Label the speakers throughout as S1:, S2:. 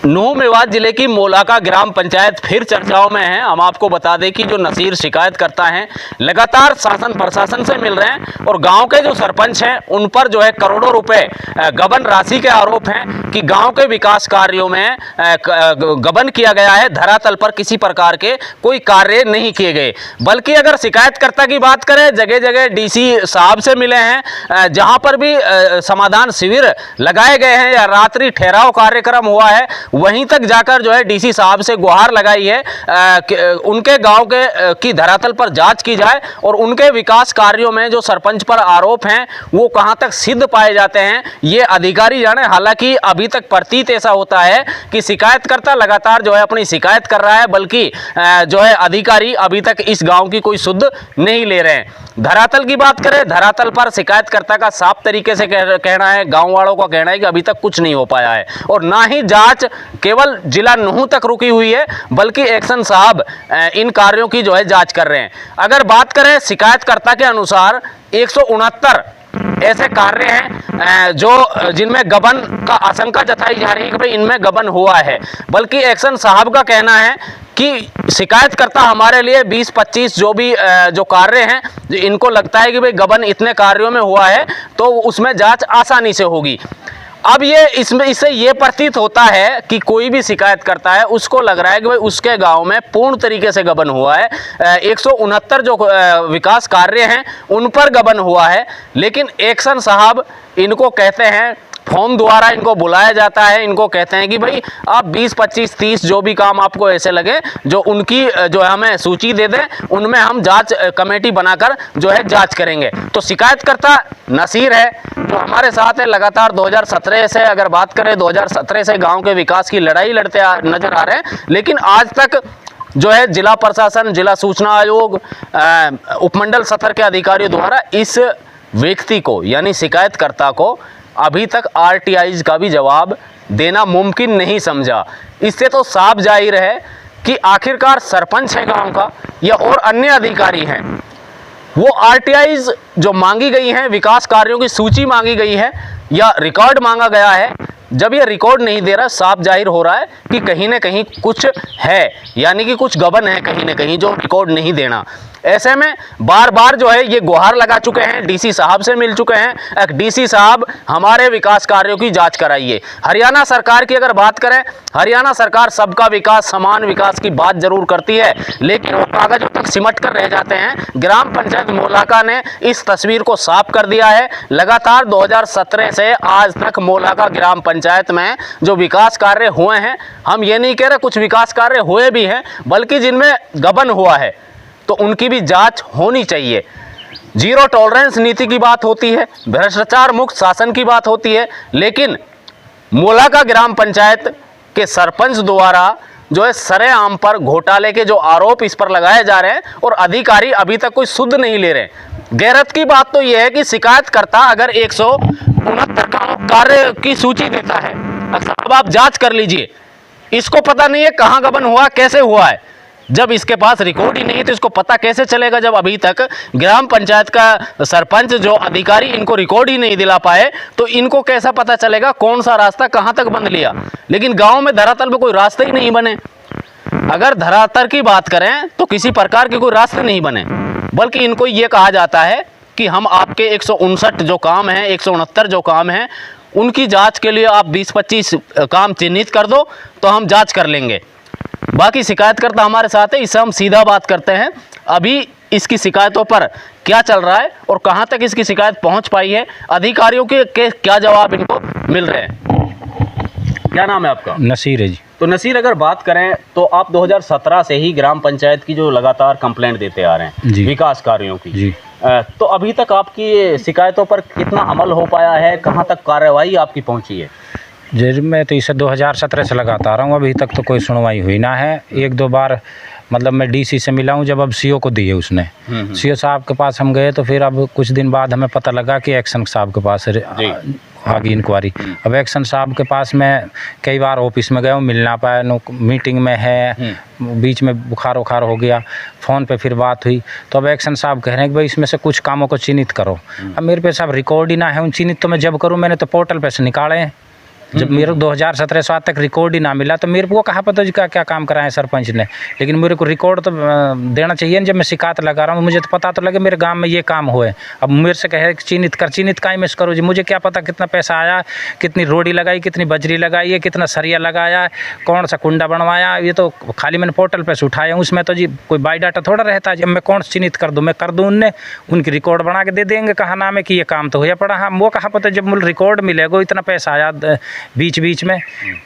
S1: नूह मेवात जिले की मोलाका ग्राम पंचायत फिर चर्चाओं में है। हम आपको बता दें कि जो नसीर शिकायत करता है लगातार शासन प्रशासन से मिल रहे हैं और गांव के जो सरपंच हैं उन पर जो है करोड़ों रुपए गबन राशि के आरोप हैं कि गांव के विकास कार्यों में गबन किया गया है। धरातल पर किसी प्रकार के कोई कार्य नहीं किए गए। बल्कि अगर शिकायतकर्ता की बात करें, जगह जगह डीसी साहब से मिले हैं, जहां पर भी समाधान शिविर लगाए गए हैं या रात्रि ठहराव कार्यक्रम हुआ है, वहीं तक जाकर जो है डीसी साहब से गुहार लगाई है उनके गांव के की धरातल पर जांच की जाए और उनके विकास कार्यों में जो सरपंच पर आरोप हैं वो कहां तक सिद्ध पाए जाते हैं ये अधिकारी जाने। हालांकि अभी तक प्रतीत ऐसा होता है कि शिकायतकर्ता लगातार जो है अपनी शिकायत कर रहा है, बल्कि जो है अधिकारी अभी तक इस गांव की कोई सुध नहीं ले रहे हैं। धरातल की बात करें, धरातल पर शिकायतकर्ता का साफ तरीके से कहना है, गांव वालों का कहना है कि अभी तक कुछ नहीं हो पाया है और ना ही जांच केवल जिला नूह तक रुकी हुई है, बल्कि एक्शन साहब इन कार्यों की जो है जांच कर रहे हैं। अगर बात करें शिकायतकर्ता के अनुसार 169 ऐसे कार्य हैं जो जिनमें गबन का आशंका जताई जा रही है कि भाई इनमें गबन हुआ है, बल्कि एक्शन साहब का कहना है कि शिकायतकर्ता हमारे लिए 20-25 जो भी जो कार्य हैं इनको लगता है कि भाई गबन इतने कार्यों में हुआ है तो उसमें जांच आसानी से होगी। अब ये इससे ये प्रतीत होता है कि कोई भी शिकायत करता है उसको लग रहा है कि भाई उसके गांव में पूर्ण तरीके से गबन हुआ है। 169 जो विकास कार्य हैं उन पर गबन हुआ है, लेकिन एक्शन साहब इनको कहते हैं, फॉर्म द्वारा इनको बुलाया जाता है, इनको कहते हैं कि भाई आप 20, 25, 30 जो भी काम आपको ऐसे लगे जो उनकी जो है हमें सूची दे दें, उनमें हम जांच कमेटी बनाकर जो है जांच करेंगे। तो शिकायतकर्ता नसीर है जो हमारे साथ है लगातार 2017 से, अगर बात करें 2017 से गांव के विकास की लड़ाई लड़ते नजर आ रहे हैं, लेकिन आज तक जो है जिला प्रशासन, जिला सूचना आयोग, उपमंडल सत्र के अधिकारियों द्वारा इस व्यक्ति को यानी शिकायतकर्ता को अभी तक आरटीआई का भी जवाब देना मुमकिन नहीं समझा। इससे तो साफ जाहिर है कि आखिरकार सरपंच है गांव का या और अन्य अधिकारी हैं, वो आरटीआई जो मांगी गई हैं, विकास कार्यों की सूची मांगी गई है या रिकॉर्ड मांगा गया है, जब ये रिकॉर्ड नहीं दे रहा, साफ जाहिर हो रहा है कि कहीं ना कहीं कुछ है, यानी कि कुछ गबन है कहीं ना कहीं जो रिकॉर्ड नहीं देना। ऐसे में बार बार जो है ये गुहार लगा चुके हैं, डीसी साहब से मिल चुके हैं, डीसी साहब हमारे विकास कार्यों की जांच कराइए। हरियाणा सरकार की अगर बात करें, हरियाणा सरकार सबका विकास, समान विकास की बात जरूर करती है, लेकिन वो कागजों तक सिमट कर रह जाते हैं। ग्राम पंचायत मोलाका ने इस तस्वीर को साफ कर दिया है। लगातार 2017 से आज तक मोलाका ग्राम पंचायत में जो विकास कार्य हुए हैं, हम ये नहीं कह रहे कुछ विकास कार्य हुए भी हैं, बल्कि जिनमें गबन हुआ है तो उनकी भी जांच होनी चाहिए। जीरो टॉलरेंस नीति की बात होती है, भ्रष्टाचार मुक्त शासन की बात होती है, लेकिन मोलाका ग्राम पंचायत के सरपंच द्वारा जो है सरेआम पर घोटाले के जो आरोप इस पर लगाए जा रहे हैं और अधिकारी अभी तक कोई सुध नहीं ले रहे हैं। गैरत की बात तो यह है कि शिकायतकर्ता अगर 169 कार्य की सूची देता है, अब आप जांच कर लीजिए, इसको पता नहीं है कहां गबन हुआ, कैसे हुआ है। जब इसके पास रिकॉर्ड ही नहीं है तो इसको पता कैसे चलेगा? जब अभी तक ग्राम पंचायत का सरपंच जो अधिकारी इनको रिकॉर्ड ही नहीं दिला पाए तो इनको कैसा पता चलेगा कौन सा रास्ता कहां तक बंद लिया? लेकिन गांव में धरातल में कोई रास्ते ही नहीं बने। अगर धरातल की बात करें तो किसी प्रकार के कोई रास्ते नहीं बने, बल्कि इनको ये कहा जाता है कि हम आपके 159 जो काम है, 169 जो काम है, उनकी जाँच के लिए आप 20-25 काम चिन्हित कर दो तो हम जाँच कर लेंगे। बाकी शिकायतकर्ता हमारे साथ है, इससे हम सीधा बात करते हैं अभी इसकी शिकायतों पर क्या चल रहा है और कहां तक इसकी शिकायत पहुंच पाई है, अधिकारियों के क्या जवाब इनको मिल रहे हैं। क्या नाम है आपका?
S2: नसीर है जी।
S1: तो नसीर, अगर बात करें तो आप 2017 से ही ग्राम पंचायत की जो लगातार कंप्लेंट देते आ रहे हैं विकास कार्यों की
S2: जी,
S1: तो अभी तक आपकी शिकायतों पर कितना अमल हो पाया है, कहां तक कार्रवाई आपकी पहुंची है?
S2: जी, मैं तो इसे 2017 से लगाता आ रहा हूँ, अभी तक तो कोई सुनवाई हुई ना है। 1-2 बार मतलब मैं डीसी से मिला हूँ, जब अब सीओ को दी है उसने, सीओ साहब के पास हम गए तो फिर अब कुछ दिन बाद हमें पता लगा कि एक्शन साहब के पास आ गई इंक्वायरी। अब एक्शन साहब के पास मैं कई बार ऑफिस में गया हूँ, मिल ना पाया, मीटिंग में है, बीच में बुखार हो गया, फ़ोन पे फिर बात हुई तो अब एक्शन साहब कह रहे हैं कि भाई इसमें से कुछ कामों को चिन्हित करो। अब मेरे पे साहब रिकॉर्ड ही ना है उन चिन्हित, तो मैं जब करूँ, मैंने तो पोर्टल पे से निकाले हैं, जब मेरे को 2017 से आज तक रिकॉर्ड ही ना मिला तो मेरे को कहाँ पता जी क्या काम कराए सरपंच ने। लेकिन मेरे को रिकॉर्ड तो देना चाहिए। जब मैं शिकायत लगा रहा हूँ मुझे तो पता तो लगे मेरे गांव में ये काम हुए। अब मेरे से कहे चिन्हित का ही मैं करो जी, मुझे क्या पता कितना पैसा आया, कितनी रोडी लगाई, कितनी बजरी लगाई है, कितना सरिया लगाया, कौन सा कुंडा बनवाया। ये तो खाली मैंने पोर्टल पर से उठाया, उसमें तो जी कोई बायोडाटा थोड़ा रहता है। जब मैं कौन चिन्हित कर दूँ, मैं कर दूँ, उनकी रिकॉर्ड बना के दे देंगे कहा नाम है कि ये काम तो हो पड़ा। हाँ वो कहाँ पता जब मुझे रिकॉर्ड मिलेगा इतना पैसा आया बीच में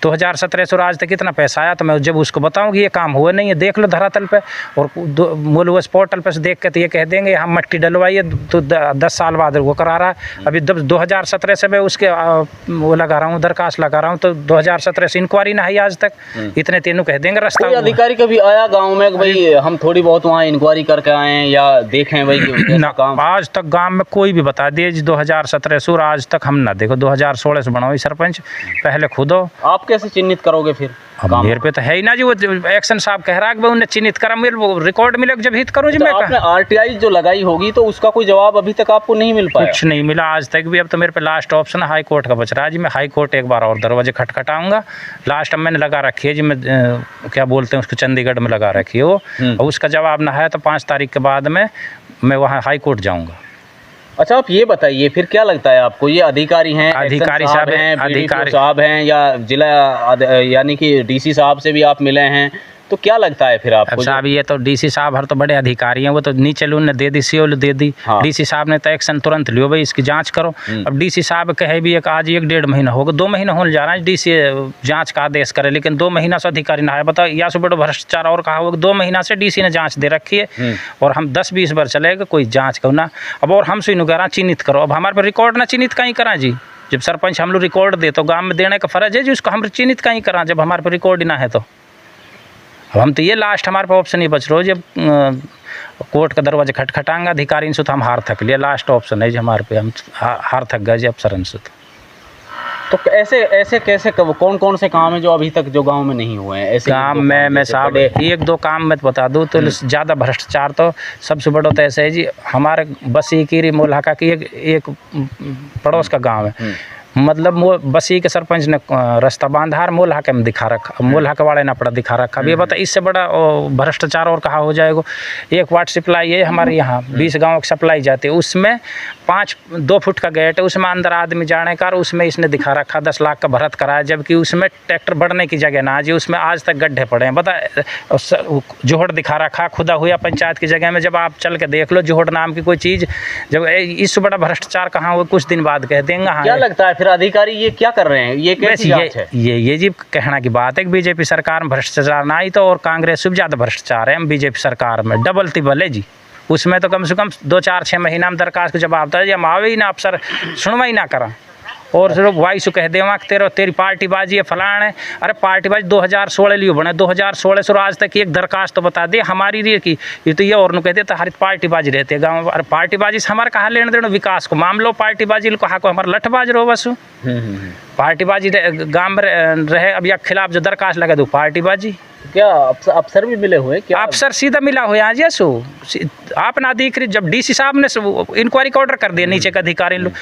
S2: 2017 से आज तक कितना पैसा आया, तो मैं जब उसको बताऊंगी ये काम हुआ नहीं है, देख लो धरातल पे। और बोलो उस पोर्टल पे से देख के तो ये कह देंगे हम मट्टी डलवाइए तो 10 साल बाद वो करा रहा है। अभी 2017 से मैं उसके वो लगा रहा हूँ, दरखास्त लगा रहा हूँ, तो 2017 से इंक्वायरी ना है आज तक। इतने तीनों कह देंगे रास्ता।
S1: अधिकारी कभी आया गाँव में भाई हम थोड़ी बहुत वहाँ इंक्वायरी करके आए या देखें भाई
S2: ना काम? आज तक गांव में कोई भी बता दिए 2017 से आज तक हम ना देखो। 2016 से बनाओ सरपंच, पहले खुद हो।
S1: आप कैसे चिन्हित करोगे फिर?
S2: अब मेरे पे तो है ही ना जी, वो एक्शन साहब कह रहा है कि उन्हें चिन्हित करा, मेरे वो रिकॉर्ड मिले जब हित करूँ जी।
S1: तो
S2: मैं
S1: आपने आरटीआई जो लगाई होगी तो उसका कोई जवाब अभी तक आपको नहीं मिल पाया?
S2: कुछ नहीं मिला आज तक भी। अब तो मेरे पे लास्ट ऑप्शन हाई कोर्ट का बच रहा है जी। मैं हाई कोर्ट एक बार और दरवाजे खटखटाऊंगा। लास्ट अब मैंने लगा रखी है जी, मैं क्या बोलते हैं उसको, चंडीगढ़ में लगा रखी है वो। और उसका जवाब ना है तो 5 तारीख के बाद में मैं वहाँ हाई कोर्ट जाऊँगा।
S1: अच्छा आप ये बताइए फिर क्या लगता है आपको, ये अधिकारी हैं,
S2: अधिकारी साहब हैं,
S1: अधिकारी साहब हैं या जिला यानी कि डीसी साहब से भी आप मिले हैं, तो क्या लगता है फिर आपको?
S2: साहब ये तो डीसी साहब हर तो बड़े अधिकारी हैं, वो तो नीचे उन्होंने दे दी, सीओ दे दी। हाँ। डीसी साहब ने तो एक्शन तुरंत लियो भाई इसकी जांच करो। अब डीसी साहब कहे भी एक आज 1-1.5 महीना होगा, 2 महीना होने जा रहा है डीसी जांच का आदेश करे, लेकिन 2 महीना से अधिकारी ना है। बताओ या से बड़ो भ्रष्टाचार और कहा होगा, 2 महीना से डीसी ने जाँच दे रखी है और हम 10-20 बार चलेगा कोई जाँच करो ना। अब और हमसे इन करा चिन्हित करो, अब हमारे पर रिकॉर्ड ना चिन्हित कहीं करा जी। जब सरपंच हम लोग रिकॉर्ड दे तो गाँव में देने का फर्ज है जी, उसको हम चिन्हित कहीं करा जब हमारे पर रिकॉर्ड ही ना है। तो अब हम तो ये लास्ट हमारे पास ऑप्शन ही बच रहा हो, जब कोर्ट का दरवाजा खटखटाएंगे अधिकारी से तो हम हार थक लिया। लास्ट ऑप्शन है जी हमारे पे, हम हार थक गए जी अफसर से।
S1: तो ऐसे कैसे कौन से काम है जो अभी तक जो गांव में नहीं हुए हैं? ऐसे
S2: काम में मैं साहब 1-2 काम मैं बता दूँ तो ज़्यादा भ्रष्टाचार तो सबसे बड़ा तो ऐसे है जी। हमारे बसी की मोलहाका की एक पड़ोस का गाँव है, मतलब वो बसी के सरपंच ने रास्ता बांधा मोलहाके में दिखा रखा, मोलहाके वाले ने पड़ा दिखा रखा। अब ये बता इससे बड़ा भ्रष्टाचार और कहाँ हो जाएगा? 1 वाट सप्लाई है हमारे यहाँ, 20 गाँव की सप्लाई जाती है, उसमें 2 फुट का गेट है, उसमें अंदर आदमी जाने का, उसमें इसने दिखा रखा 10 लाख का भरत कराया, जबकि उसमें ट्रैक्टर बढ़ने की जगह ना जी, उसमें आज तक गड्ढे पड़े हैं। बता जोहड़ दिखा रखा खुदा हुआ पंचायत की जगह में। जब आप चल के देख लो जोहड़ नाम की कोई चीज़, जब इससे बड़ा भ्रष्टाचार कहाँ हुआ कुछ दिन बाद कह देंगे। हाँ
S1: क्या लगता है फिर अधिकारी ये क्या कर रहे हैं? ये कैसी जांच है?
S2: ये जी कहना की बात है कि बीजेपी सरकार में भ्रष्टाचार ना आई तो और कांग्रेस से ज़्यादा भ्रष्टाचार है। हम बीजेपी सरकार में डबल तिबल है जी। उसमें तो कम से कम 2-4-6 महीना में दरखास्त का जवाब था जी, हम आवे ही ना, अफसर सुनवाई ना करा। और सिर्फ वाई से कह दे वहाँ तेरी पार्टीबाजी है फलान है। अरे पार्टीबाजी 2016 लियो बने, 2016 से आज तक एक दरखास्त तो बता दे हमारी रही की, ये तो ये और कह देता हर पार्टीबाजी रहती है गाँव। अरे पार्टीबाजी से हमारे कहाँ लेने देना विकास को? मामलो पार्टीबाजी को को हमारा लठबाज रहो बस। पार्टीबाजी गाँव में रहे, अब या खिलाफ जो दरखास्त लगा दो पार्टीबाजी।
S1: क्या अफसर भी मिले हुए? क्या
S2: अफसर सीधा मिला हुआ है जी? आप ना अधिकृत जब डीसी साहब ने इंक्वायरी का ऑर्डर कर दिया नीचे का अधिकारी लोग,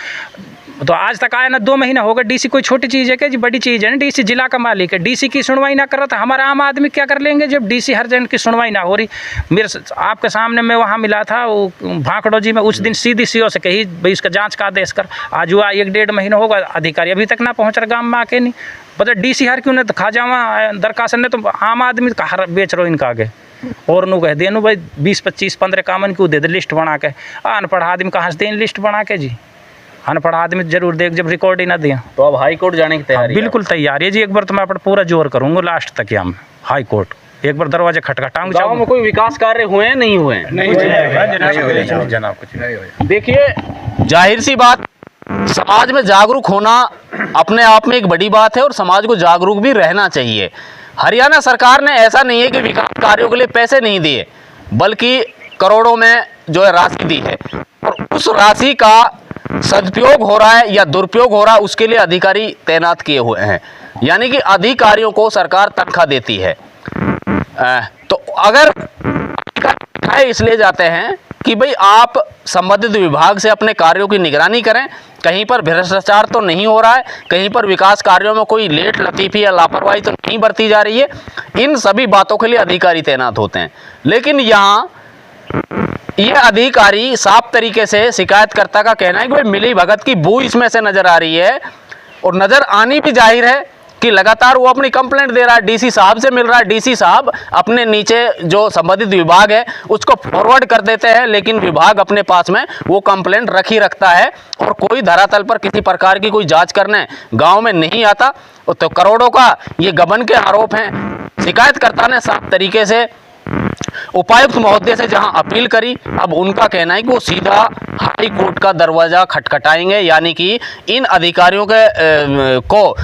S2: तो आज तक आया ना 2 महीना होगा। डीसी कोई छोटी चीज़ है क्या जी? बड़ी चीज़ है ना, डीसी जिला का मालिक है। डीसी की सुनवाई ना कर रहा था हमारा आम आदमी क्या कर लेंगे जब डीसी हर जन की सुनवाई ना हो रही? मेरे आपके सामने मैं वहाँ मिला था वो भाखड़ो जी में, उस दिन सीधी सीओ से कही भाई इसका जांच का आदेश कर। आज हुआ 1-1.5 महीना होगा, अधिकारी अभी तक ना पहुँच रहा गाँव में आके नहीं पता। डीसी हर क्यों ने तो खा जावा दरखास्त ने, तो आम आदमी का हर बेच रहो इनका आगे। और नु कह देनु भाई 20-25-15 कामन क्यों दे दे लिस्ट बना के? अनपढ़ आदमी कहाँ से दें लिस्ट बना के जी? अनपढ़ आदमी जरूर देख जब रिकॉर्ड ही ना दिया।
S1: तो अब हाई कोर्ट जाने की तैयारी?
S2: बिल्कुल तैयार है जी। एक बार तो मैं अपना पूरा जोर करूँगा लास्ट तक हम हाई कोर्ट एक बार दरवाजे खटखटाऊंगा।
S1: गाँव में कोई विकास कार्य हुए हैं नहीं हुए? देखिए जाहिर सी बात, समाज में जागरूक होना अपने आप में एक बड़ी बात है और समाज को जागरूक भी रहना चाहिए। हरियाणा सरकार ने ऐसा नहीं है कि विकास कार्यों के लिए पैसे नहीं दिए, बल्कि करोड़ों में जो है राशि दी है और उस राशि का सदुपयोग हो रहा है या दुरुपयोग हो रहा है उसके लिए अधिकारी तैनात किए हुए हैं। यानी कि अधिकारियों को सरकार तनख्वाह देती है। तो अगर इसलिए जाते हैं कि भाई आप संबंधित विभाग से अपने कार्यों की निगरानी करें, कहीं पर भ्रष्टाचार तो नहीं हो रहा है, कहीं पर विकास कार्यों में कोई लेट लतीफ़ी या लापरवाही तो नहीं बरती जा रही है। इन सभी बातों के लिए अधिकारी तैनात होते हैं। लेकिन यहाँ ये अधिकारी साफ तरीके से शिकायतकर्ता का कहना है कि भाई मिली भगत की बू इसमें से नज़र आ रही है, और नज़र आनी भी जाहिर है कि लगातार वो अपनी कंप्लेंट दे रहा है, डीसी साहब से मिल रहा है, डीसी साहब अपने नीचे जो संबंधित विभाग है उसको फॉरवर्ड कर देते हैं, लेकिन विभाग अपने पास में वो कंप्लेंट रख ही रखता है और कोई धरातल पर किसी प्रकार की कोई जांच करने गांव में नहीं आता। तो करोड़ों का ये गबन के आरोप हैं। शिकायतकर्ता ने साफ तरीके से उपायुक्त महोदय से जहां अपील करी, अब उनका कहना है कि वो सीधा हाई कोर्ट का दरवाजा खटखटाएंगे, यानी कि इन अधिकारियों के को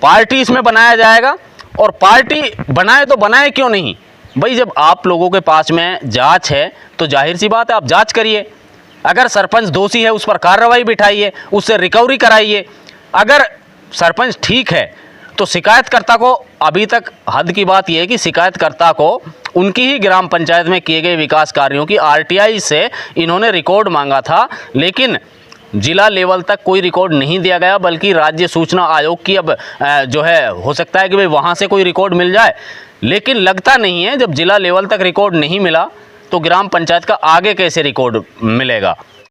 S1: पार्टी इसमें बनाया जाएगा। और पार्टी बनाए तो बनाए क्यों नहीं भाई, जब आप लोगों के पास में जांच है तो जाहिर सी बात है आप जांच करिए। अगर सरपंच दोषी है उस पर कार्रवाई बिठाइए, उससे रिकवरी कराइए। अगर सरपंच ठीक है तो शिकायतकर्ता को, अभी तक हद की बात यह है कि शिकायतकर्ता को उनकी ही ग्राम पंचायत में किए गए विकास कार्यों की आरटीआई से इन्होंने रिकॉर्ड मांगा था, लेकिन जिला लेवल तक कोई रिकॉर्ड नहीं दिया गया, बल्कि राज्य सूचना आयोग की अब जो है हो सकता है कि भाई वहाँ से कोई रिकॉर्ड मिल जाए, लेकिन लगता नहीं है। जब जिला लेवल तक रिकॉर्ड नहीं मिला तो ग्राम पंचायत का आगे कैसे रिकॉर्ड मिलेगा।